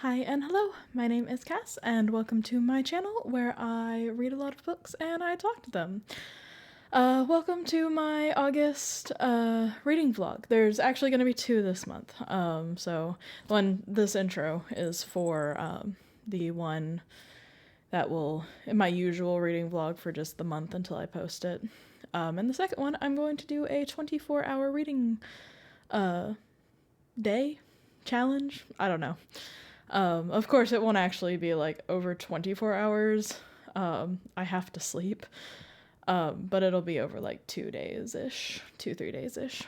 Hi and hello, my name is Cass, and welcome to my channel where I read a lot of books and I talk to them. Welcome to my August reading vlog. There's actually going to be two this month. So this intro is for the one that will, in my usual reading vlog for just the month until I post it. And the second one, I'm going to do a 24-hour reading day challenge. I don't know. Of course, it won't actually be like over 24 hours. I have to sleep. But it'll be over like 2 days-ish, 2-3 days-ish.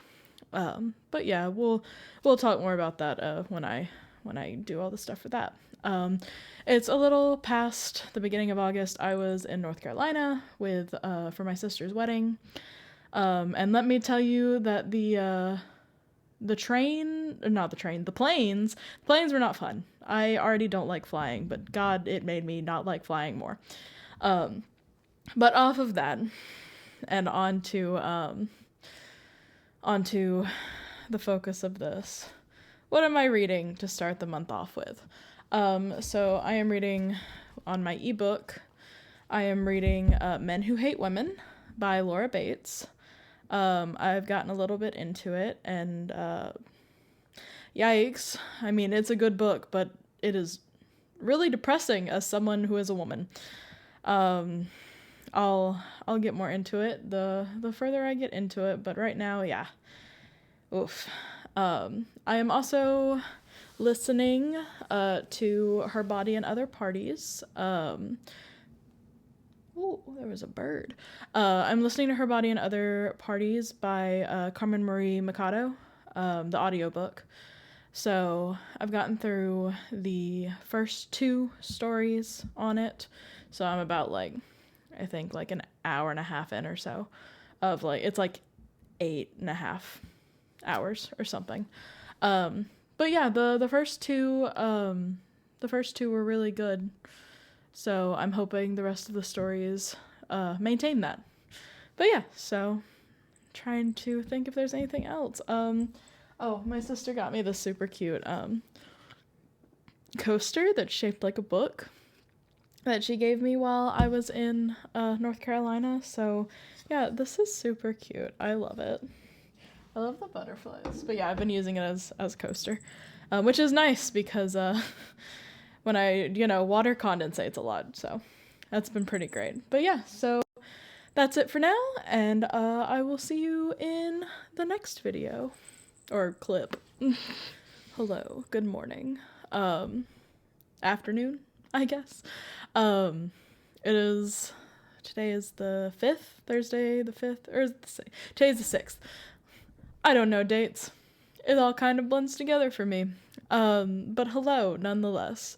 But yeah, we'll talk more about that when I do all the stuff for that. It's a little past the beginning of August. I was in North Carolina with for my sister's wedding. And let me tell you that the planes were not fun. I already don't like flying, but God, it made me not like flying more. But off of that, and onto the focus of this. What am I reading to start the month off with? So I am reading on my ebook. I am reading Men Who Hate Women by Laura Bates. I've gotten a little bit into it, and yikes. I mean, it's a good book, but it is really depressing as someone who is a woman. I'll get more into it the further I get into it, but right now, yeah. Oof. I am also listening to Her Body and Other Parties. Oh, there was a bird. I'm listening to Her Body and Other Parties by Carmen Marie Machado, the audiobook. So I've gotten through the first 2 stories on it. So I'm about I think an hour and a half in or so of it's 8.5 hours or something. But yeah, the first two were really good. So I'm hoping the rest of the stories maintain that. But yeah, so trying to think if there's anything else. Oh, my sister got me this super cute coaster that's shaped like a book that she gave me while I was in North Carolina. So yeah, this is super cute. I love it. I love the butterflies. But yeah, I've been using it as a coaster, which is nice because when I, water condensates a lot. So that's been pretty great. But yeah, so that's it for now. And I will see you in the next video or clip. Hello, good morning. Afternoon, I guess. Today is the 5th, Thursday the 5th, or today's the 6th. I don't know dates. It all kind of blends together for me. But hello, nonetheless.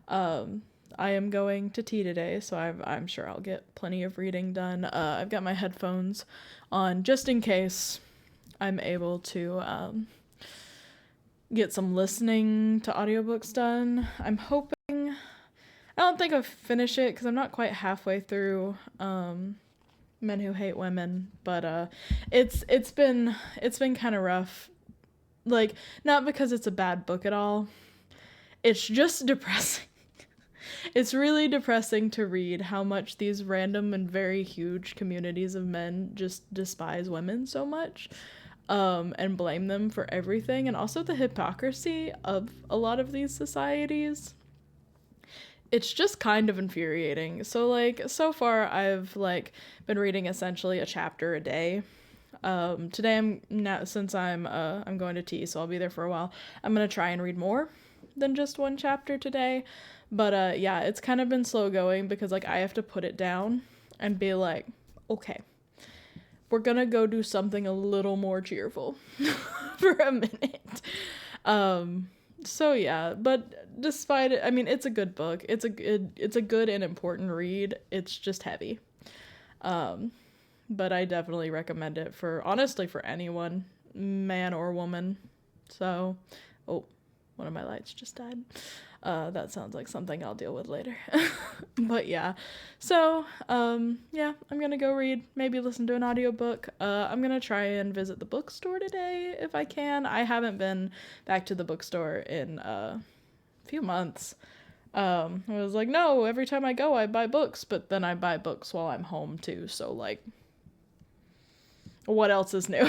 I am going to tea today, so I'm sure I'll get plenty of reading done. I've got my headphones on just in case I'm able to get some listening to audiobooks done. I'm hoping. I don't think I'll finish it because I'm not quite halfway through Men Who Hate Women, but it's been kind of rough. Not because it's a bad book at all. It's just depressing. It's really depressing to read how much these random and very huge communities of men just despise women so much. And blame them for everything, and also the hypocrisy of a lot of these societies. It's just kind of infuriating. So so far I've been reading essentially a chapter a day. Today since I'm going to tea, so I'll be there for a while. I'm gonna try and read more than just one chapter today. But yeah, it's kind of been slow going because I have to put it down and be like, okay, we're gonna go do something a little more cheerful for a minute. So yeah, but despite it, I mean, it's a good book. It's a good and important read. It's just heavy. But I definitely recommend it honestly for anyone, man or woman. So, oh, one of my lights just died. That sounds like something I'll deal with later. But yeah. So, yeah, I'm gonna go read, maybe listen to an audiobook. I'm gonna try and visit the bookstore today if I can. I haven't been back to the bookstore in few months. I was like, no, every time I go, I buy books, but then I buy books while I'm home too. So like, what else is new?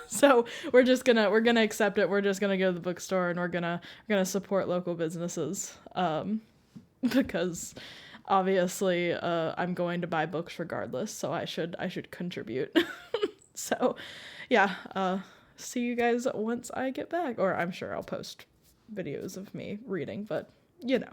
So we're gonna accept it. We're just gonna go to the bookstore and we're gonna support local businesses. Because obviously, I'm going to buy books regardless. So I should contribute. So, yeah. See you guys once I get back, or I'm sure I'll post videos of me reading, but you know.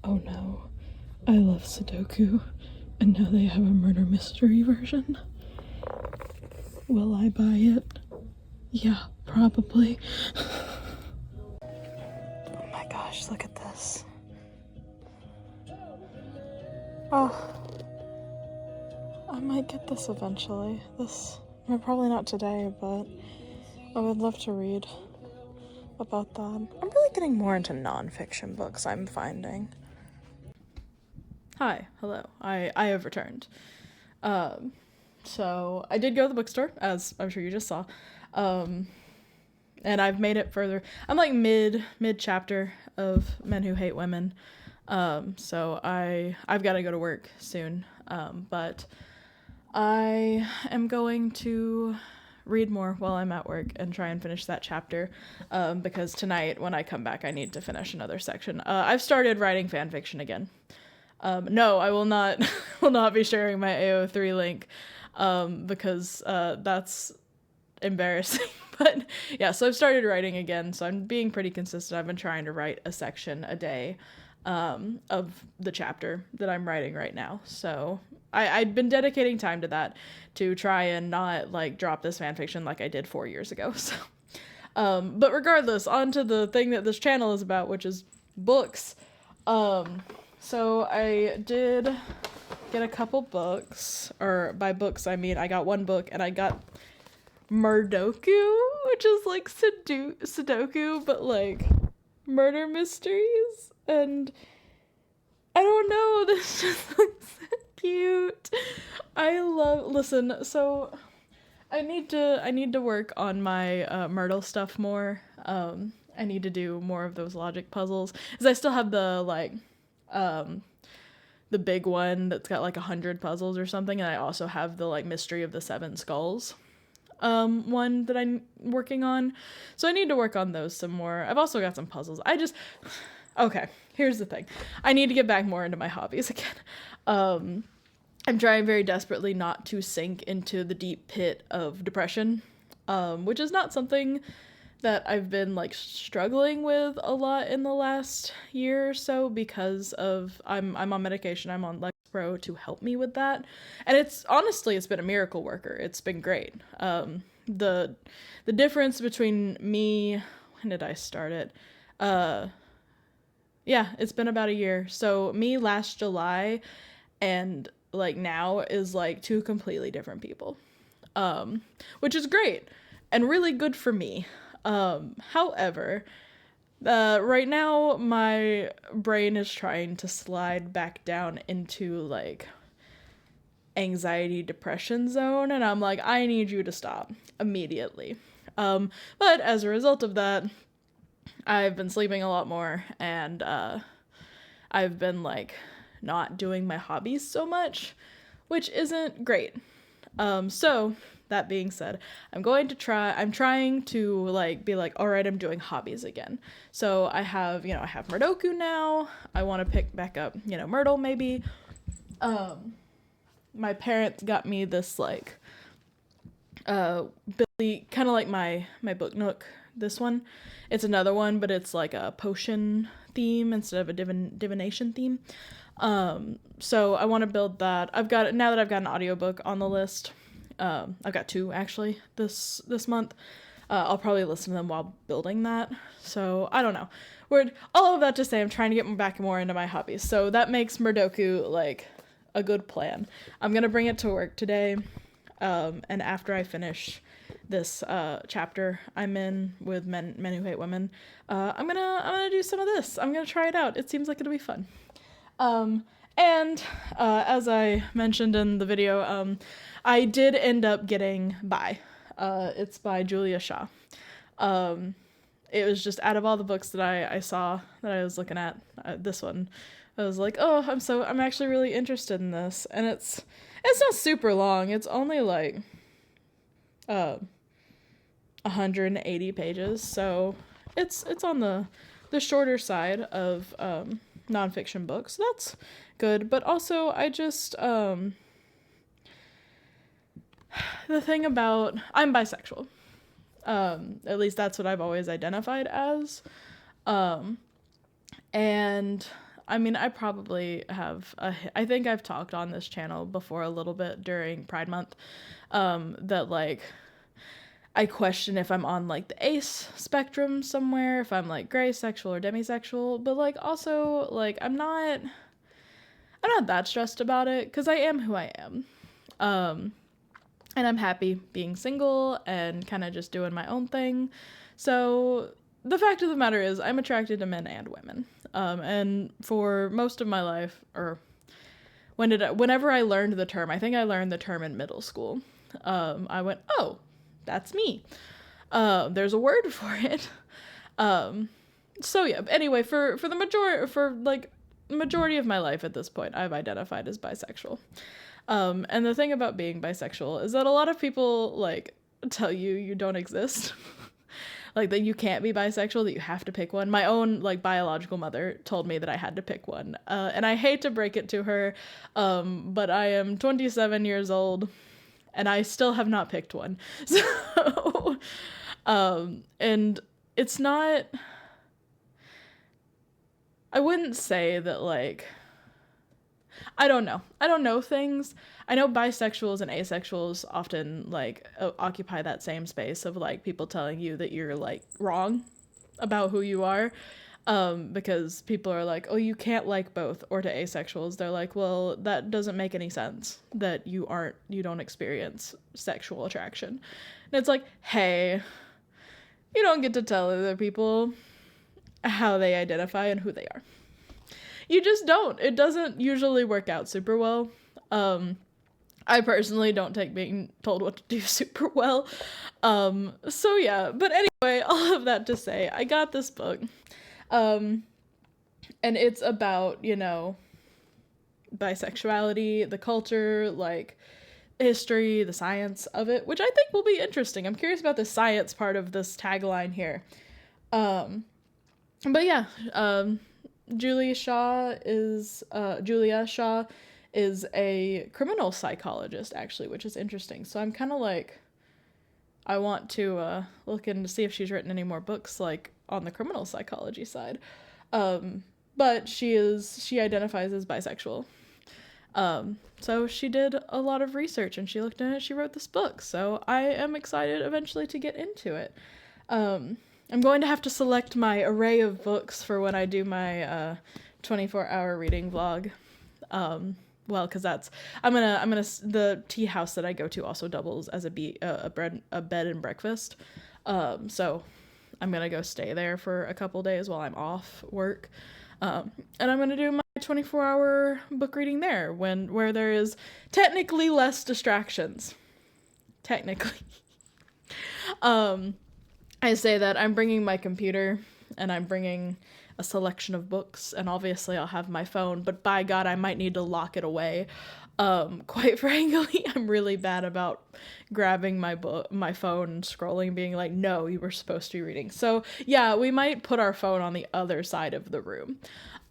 Oh no, I love Sudoku, and now they have a murder mystery version. Will I buy it? Yeah, probably. Oh my gosh, look at this. Oh, I might get this eventually. Probably not today, but I would love to read about that. I'm really getting more into nonfiction books, I'm finding. Hi, hello. I have returned. So I did go to the bookstore, as I'm sure you just saw. And I've made it further. I'm like mid chapter of Men Who Hate Women. So I've got to go to work soon. But I am going to read more while I'm at work and try and finish that chapter. Because tonight when I come back, I need to finish another section. I've started writing fan fiction again. No, I will not be sharing my AO3 link, because that's embarrassing. But yeah, so I've started writing again, so I'm being pretty consistent. I've been trying to write a section a day, of the chapter that I'm writing right now. So I'd been dedicating time to that to try and not like drop this fanfiction like I did 4 years ago. So, but regardless, on to the thing that this channel is about, which is books. So I did get a couple books, or by books I mean I got one book and I got Murdoku, which is like Sudoku, but like murder mysteries, and I don't know, this just looks so cute. Listen, so I need to work on my Myrtle stuff more. I need to do more of those logic puzzles, because I still have the big one that's got like 100 puzzles or something, and I also have the like Mystery of the Seven Skulls one that I'm working on. So I need to work on those some more. I've also got some puzzles. Okay, here's the thing. I need to get back more into my hobbies again. I'm trying very desperately not to sink into the deep pit of depression, which is not something that I've been like struggling with a lot in the last year or so, because of I'm on medication. I'm on Lexapro to help me with that, and it's been a miracle worker. It's been great. The difference between me, when did I start it? Yeah, it's been about a year. So me last July and like now is like two completely different people, which is great and really good for me. However, right now my brain is trying to slide back down into like anxiety depression zone, and I'm like, I need you to stop immediately. But as a result of that, I've been sleeping a lot more, and I've been like not doing my hobbies so much, which isn't great. So that being said, I'm trying to like be like, all right, I'm doing hobbies again. So I have Murdoku now. I want to pick back up, Myrtle maybe. my parents got me this like Billy, kind of like my book nook. This one, it's another one, but it's like a potion theme instead of a divination theme. So I want to build that. Now that I've got an audiobook on the list. I've got 2 actually this month. I'll probably listen to them while building that. So I don't know. All of that to say, I'm trying to get back more into my hobbies. So that makes Murdoku like a good plan. I'm gonna bring it to work today, and after I finish this chapter I'm in with men who hate women, I'm gonna do some of this. I'm gonna try it out. It seems like it'll be fun. And as I mentioned in the video, I did end up getting By. It's by Julia Shaw. It was just out of all the books that I saw that I was looking at, this one, I was like, oh, I'm actually really interested in this. And it's not super long. It's only like 180 pages. So it's on the shorter side of nonfiction books. So that's good. But also I just the thing about I'm bisexual. At least that's what I've always identified as. And I mean, I probably have I think I've talked on this channel before a little bit during Pride Month, that like I question if I'm on like the ace spectrum somewhere, if I'm like gray sexual or demisexual, but like also like I'm not that stressed about it because I am who I am. And I'm happy being single and kind of just doing my own thing. So the fact of the matter is I'm attracted to men and women. And for most of my life, or whenever I learned the term, I think I learned the term in middle school. I went, oh, that's me. There's a word for it. So yeah, anyway, for the majority of my life at this point, I've identified as bisexual. And the thing about being bisexual is that a lot of people like tell you don't exist. Like that you can't be bisexual, that you have to pick one. My own like biological mother told me that I had to pick one. And I hate to break it to her, but I am 27 years old and I still have not picked one. So, and it's not, I wouldn't say that like, I don't know things. I know bisexuals and asexuals often like occupy that same space of like people telling you that you're like wrong about who you are, because people are like, oh, you can't like both. Or to asexuals, they're like, well, that doesn't make any sense that you don't experience sexual attraction. And it's like, hey, you don't get to tell other people how they identify and who they are. You just don't. It doesn't usually work out super well. I personally don't take being told what to do super well. So yeah, but anyway, all of that to say, I got this book. And it's about, bisexuality, the culture, like history, the science of it, which I think will be interesting. I'm curious about the science part of this tagline here. But yeah, Julia Shaw is a criminal psychologist, actually, which is interesting. So I'm kind of like, I want to look in to see if she's written any more books like on the criminal psychology side. But she identifies as bisexual. So she did a lot of research and she looked in it. She wrote this book. So I am excited eventually to get into it. I'm going to have to select my array of books for when I do my 24-hour reading vlog. Well, because the tea house that I go to also doubles as a bed and breakfast. So I'm gonna go stay there for a couple days while I'm off work. And I'm gonna do my 24-hour book reading there where there is technically less distractions. Technically. I say that I'm bringing my computer and I'm bringing a selection of books, and obviously I'll have my phone, but by God, I might need to lock it away. Quite frankly, I'm really bad about grabbing my phone, scrolling, being like, no, you were supposed to be reading. So yeah, we might put our phone on the other side of the room.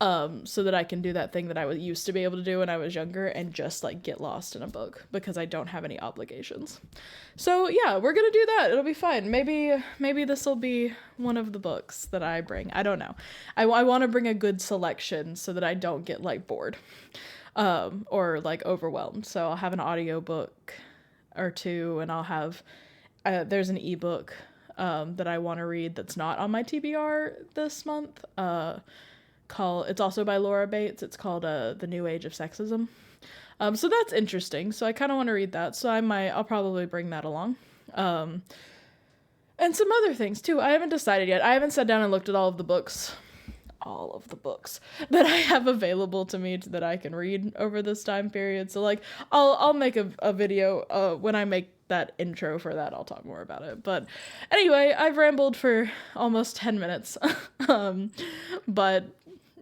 so that I can do that thing that I used to be able to do when I was younger and just like get lost in a book because I don't have any obligations. So yeah, we're gonna do that. It'll be fun. Maybe this will be one of the books that I bring. I don't know. I want to bring a good selection so that I don't get like bored or like overwhelmed. So I'll have an audiobook or two, and I'll have there's an ebook that I want to read that's not on my TBR this month. It's also by Laura Bates. It's called The New Age of Sexism. So that's interesting. So I kind of want to read that. So I'll probably bring that along. And some other things too. I haven't decided yet. I haven't sat down and looked at all of the books that I have available to me that I can read over this time period. So like I'll make a video when I make that intro for that. I'll talk more about it. But anyway, I've rambled for almost 10 minutes. But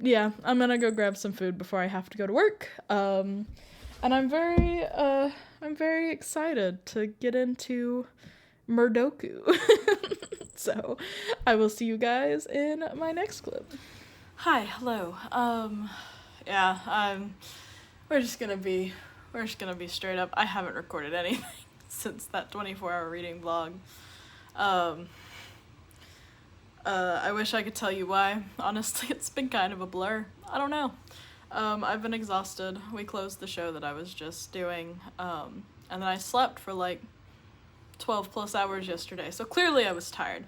yeah, I'm gonna go grab some food before I have to go to work. And I'm very excited to get into Murdoku. So I will see you guys in my next clip. Hi, hello. We're just gonna be straight up. I haven't recorded anything since that 24-hour reading vlog. I wish I could tell you why. Honestly, it's been kind of a blur. I don't know. I've been exhausted. We closed the show that I was just doing, and then I slept for like 12 plus hours yesterday, so clearly I was tired.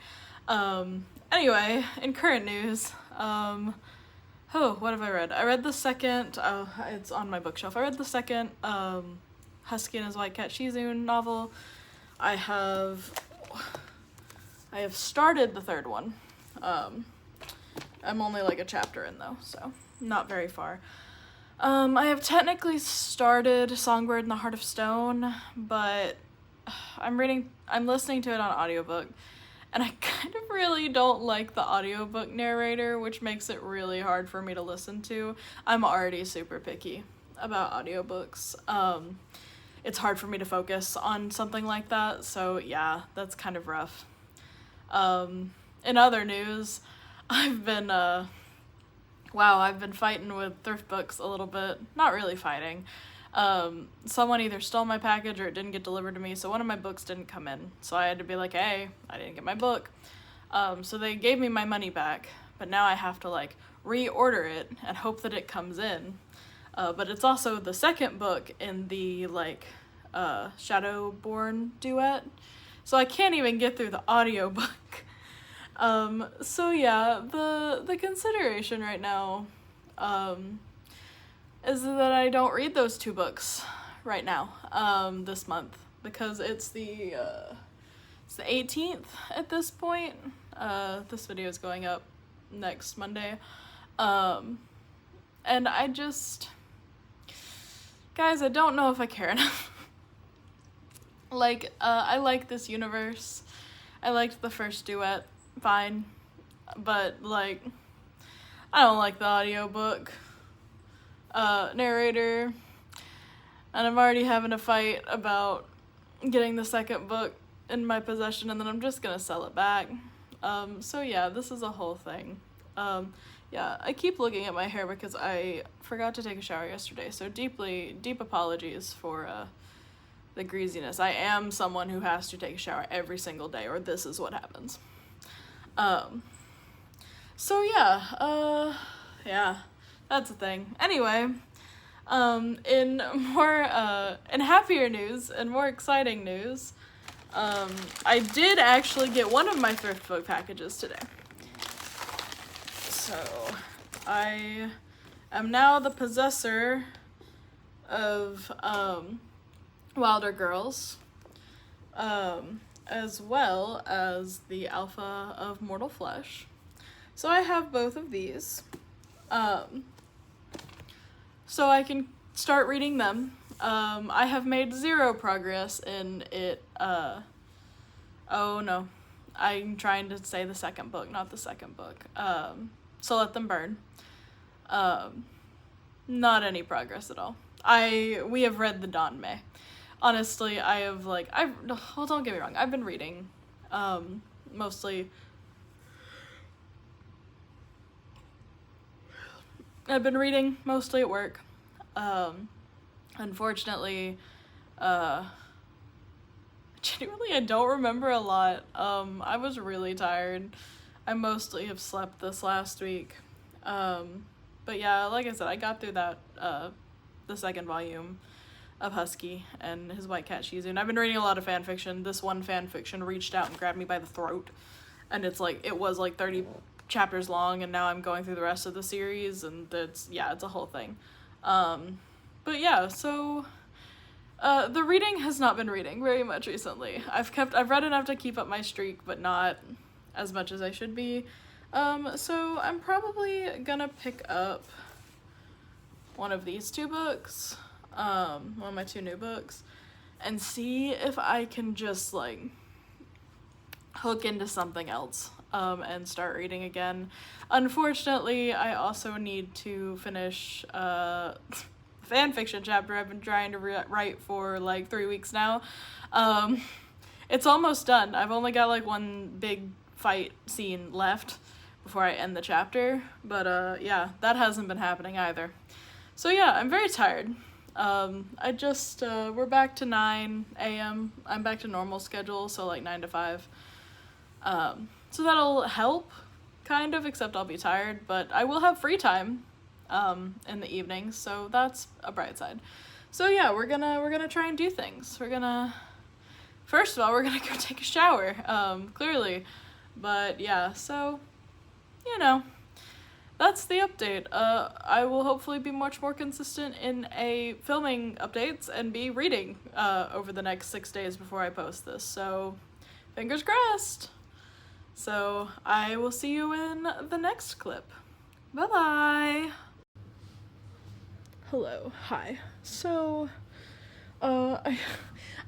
Anyway, in current news, what have I read? I read the second, it's on my bookshelf. I read the second, Husky and His White Cat Shizune novel. I have started the third one. I'm only like a chapter in though, so not very far. I have technically started Songbird in the Heart of Stone, but I'm listening to it on audiobook, and I kind of really don't like the audiobook narrator, which makes it really hard for me to listen to. I'm already super picky about audiobooks. It's hard for me to focus on something like that, so yeah, that's kind of rough. In other news, I've been fighting with thrift books a little bit. Not really fighting. Someone either stole my package or it didn't get delivered to me, so one of my books didn't come in. So I had to be like, hey, I didn't get my book. So they gave me my money back, but now I have to like reorder it and hope that it comes in. But it's also the second book in the like Shadowborn duet. So I can't even get through the audiobook. So yeah, the consideration right now is that I don't read those two books right now, this month, because it's the 18th at this point. This video is going up next Monday. And guys, I don't know if I care enough. Like, I like this universe. I liked the first duet, fine. But, like, I don't like the audiobook narrator. And I'm already having a fight about getting the second book in my possession, and then I'm just gonna sell it back. So yeah, this is a whole thing. Yeah, I keep looking at my hair because I forgot to take a shower yesterday, so deep apologies for the greasiness. I am someone who has to take a shower every single day, or this is what happens. So yeah, that's the thing. Anyway, in happier news and more exciting news, I did actually get one of my thrift book packages today. So, I am now the possessor of, Wilder Girls, as well as the Alpha of Mortal Flesh. So I have both of these, so I can start reading them. I have made 0 progress in it, oh no, I'm trying to say the second book, not the second book, So Let Them Burn. Not any progress at all. We have read the Danmei. Honestly, well, don't get me wrong, I've been reading, mostly I've been reading mostly at work. Unfortunately, genuinely, I don't remember a lot. I was really tired. I mostly have slept this last week. But yeah, like I said, I got through that, the second volume of Husky and his White Cat Shih Tzu. And I've been reading a lot of fan fiction. This one fan fiction reached out and grabbed me by the throat. And it was like 30 chapters long, and now I'm going through the rest of the series, and it's a whole thing. But yeah, so the reading has not been reading very much recently. I've read enough to keep up my streak, but not as much as I should be. So I'm probably gonna pick up one of these two books, one of my two new books, and see if I can just like hook into something else, and start reading again. Unfortunately, I also need to finish fan fiction chapter I've been trying to write for like 3 weeks now. It's almost done. I've only got like one big fight scene left before I end the chapter, but yeah, that hasn't been happening either. So yeah, I'm very tired. We're back to 9 a.m. I'm back to normal schedule, so like 9 to 5. So that'll help, kind of, except I'll be tired, but I will have free time, in the evenings, so that's a bright side. So yeah, we're gonna try and do things. First of all, we're gonna go take a shower, clearly, but yeah, so, that's the update. I will hopefully be much more consistent in filming updates and be reading, over the next 6 days before I post this, so fingers crossed. So I will see you in the next clip. Bye-bye! Hello, hi. So, I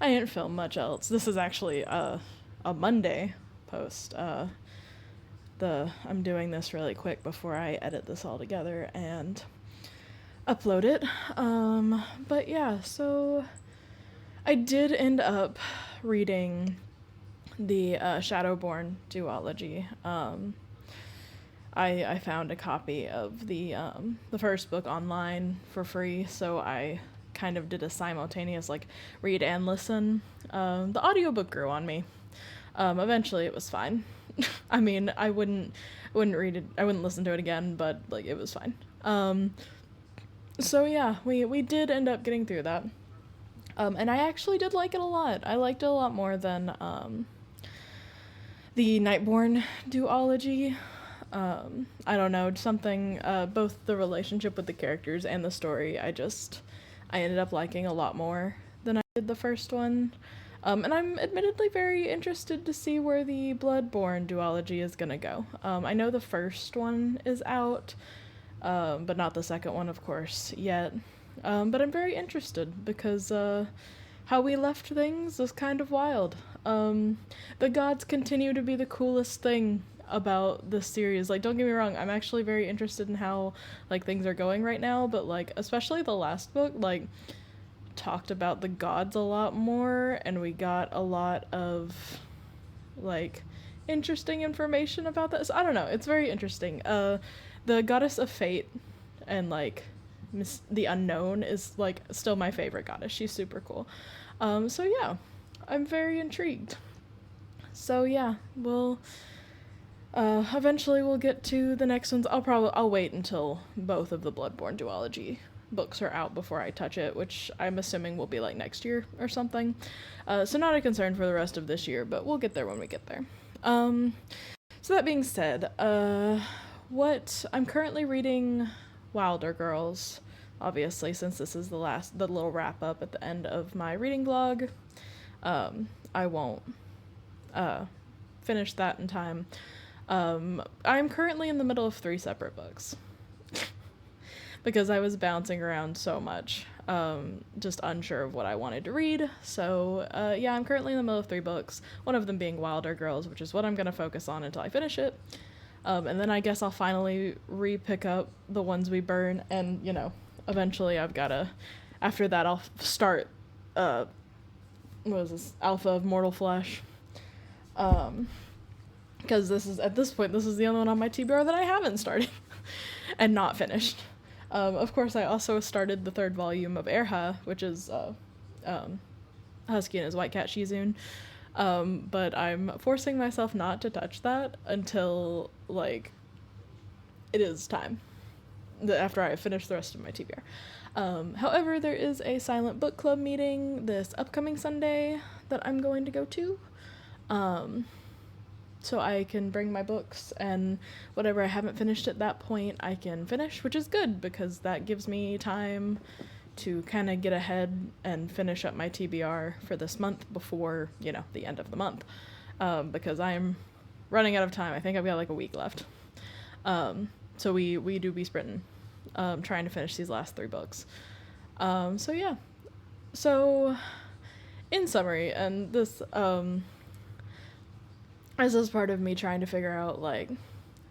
didn't film much else. This is actually a Monday post. I'm doing this really quick before I edit this all together and upload it. But yeah, so I did end up reading the Shadowborn duology. I found a copy of the first book online for free, so I kind of did a simultaneous like read and listen. The audiobook grew on me. Eventually it was fine. I mean, I wouldn't read it, I wouldn't listen to it again, but like it was fine. So yeah, we did end up getting through that. And I actually did like it a lot. I liked it a lot more than the Nightborn duology. I don't know, something, both the relationship with the characters and the story, I ended up liking a lot more than I did the first one. And I'm admittedly very interested to see where the Bloodborne duology is gonna go. I know the first one is out, but not the second one, of course, yet. But I'm very interested because, how we left things is kind of wild. The gods continue to be the coolest thing about this series. Like, don't get me wrong, I'm actually very interested in how, like, things are going right now, but, like, especially the last book, like, talked about the gods a lot more, and we got a lot of, like, interesting information about this. I don't know, it's very interesting. The goddess of fate and, like, the unknown is, like, still my favorite goddess. She's super cool. So yeah, I'm very intrigued. So yeah, eventually we'll get to the next ones. I'll wait until both of the Bloodborne duology books are out before I touch it, which I'm assuming will be like next year or something. So not a concern for the rest of this year, but we'll get there when we get there. So that being said, I'm currently reading Wilder Girls, obviously, since this is the little wrap up at the end of my reading vlog. I won't finish that in time. I'm currently in the middle of 3 separate books because I was bouncing around so much, just unsure of what I wanted to read. So yeah, I'm currently in the middle of 3 books, one of them being Wilder Girls, which is what I'm going to focus on until I finish it. And then I guess I'll finally re-pick up the ones we burn, and, eventually after that I'll start, what was this, Alpha of Mortal Flesh. Because at this point, this is the only one on my TBR that I haven't started and not finished. Of course, I also started the third volume of Erha, which is Husky and his White Cat Shizun. But I'm forcing myself not to touch that until, like, it is time, after I finish the rest of my TBR. However, there is a silent book club meeting this upcoming Sunday that I'm going to go to. So I can bring my books, and whatever I haven't finished at that point, I can finish, which is good because that gives me time to kind of get ahead and finish up my TBR for this month before, the end of the month. Because I'm running out of time. I think I've got like a week left. So we do be sprinting, trying to finish these last 3 books. So yeah. So, in summary, and this is part of me trying to figure out, like,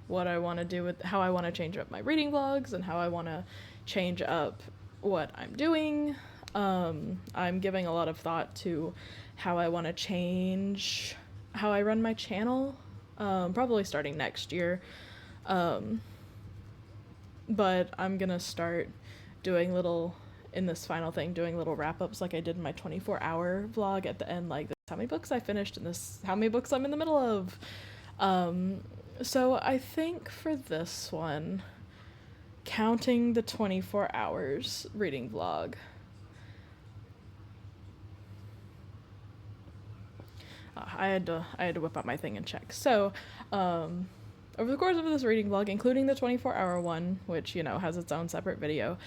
what I want to do with, how I want to change up my reading vlogs and how I want to change up what I'm doing. I'm giving a lot of thought to how I want to change how I run my channel, probably starting next year. But I'm gonna start doing little wrap-ups like I did in my 24-hour vlog at the end, like, this is how many books I finished and this how many books I'm in the middle of. So I think for this one, counting the 24 hours reading vlog, I had to whip out my thing and check. So, over the course of this reading vlog, including the 24-hour one, which, has its own separate video,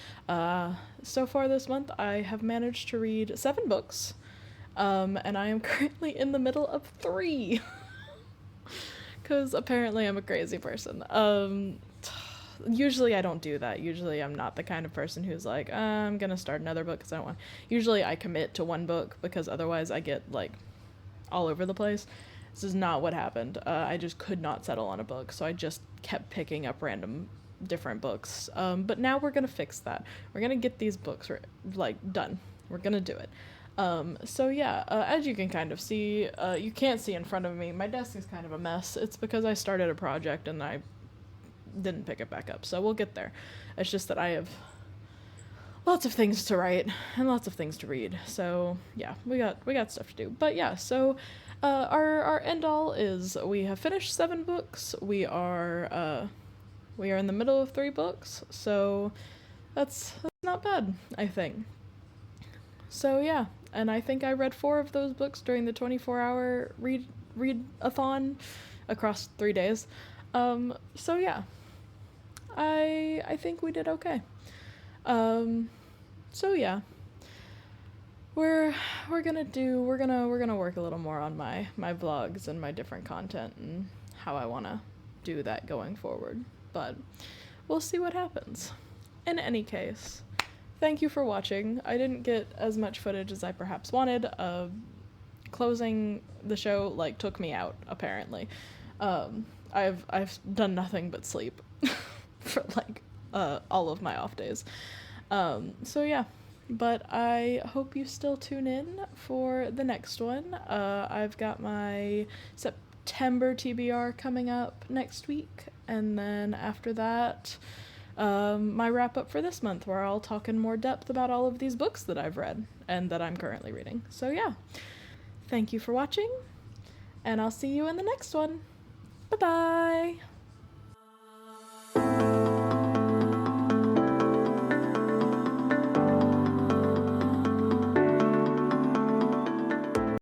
so far this month I have managed to read 7 books, and I am currently in the middle of 3, because apparently I'm a crazy person. Usually I don't do that. Usually I'm not the kind of person who's like, I'm gonna start another book because I don't want. Usually I commit to one book because otherwise I get, like, all over the place. This is not what happened. I just could not settle on a book, so I just kept picking up random different books. But now we're gonna fix that. We're gonna get these books done. We're gonna do it. So yeah, as you can kind of see, you can't see in front of me, my desk is kind of a mess. It's because I started a project and I didn't pick it back up, so we'll get there. It's just that I have lots of things to write and lots of things to read, so yeah, we got stuff to do. But yeah, so our end all is we have finished 7 books. We are in the middle of 3 books, so that's not bad, I think. So yeah, and I think I read 4 of those books during the 24-hour read-a-thon across 3 days. So yeah, I think we did okay. So yeah, we're gonna work a little more on my vlogs and my different content and how I want to do that going forward, but we'll see what happens. In any case, thank you for watching. I didn't get as much footage as I perhaps wanted. Closing the show, like, took me out, apparently. I've done nothing but sleep for, like, all of my off days. So yeah, but I hope you still tune in for the next one. I've got my September TBR coming up next week, and then after that, my wrap up for this month, where I'll talk in more depth about all of these books that I've read and that I'm currently reading. So yeah, thank you for watching, and I'll see you in the next one. Bye-bye!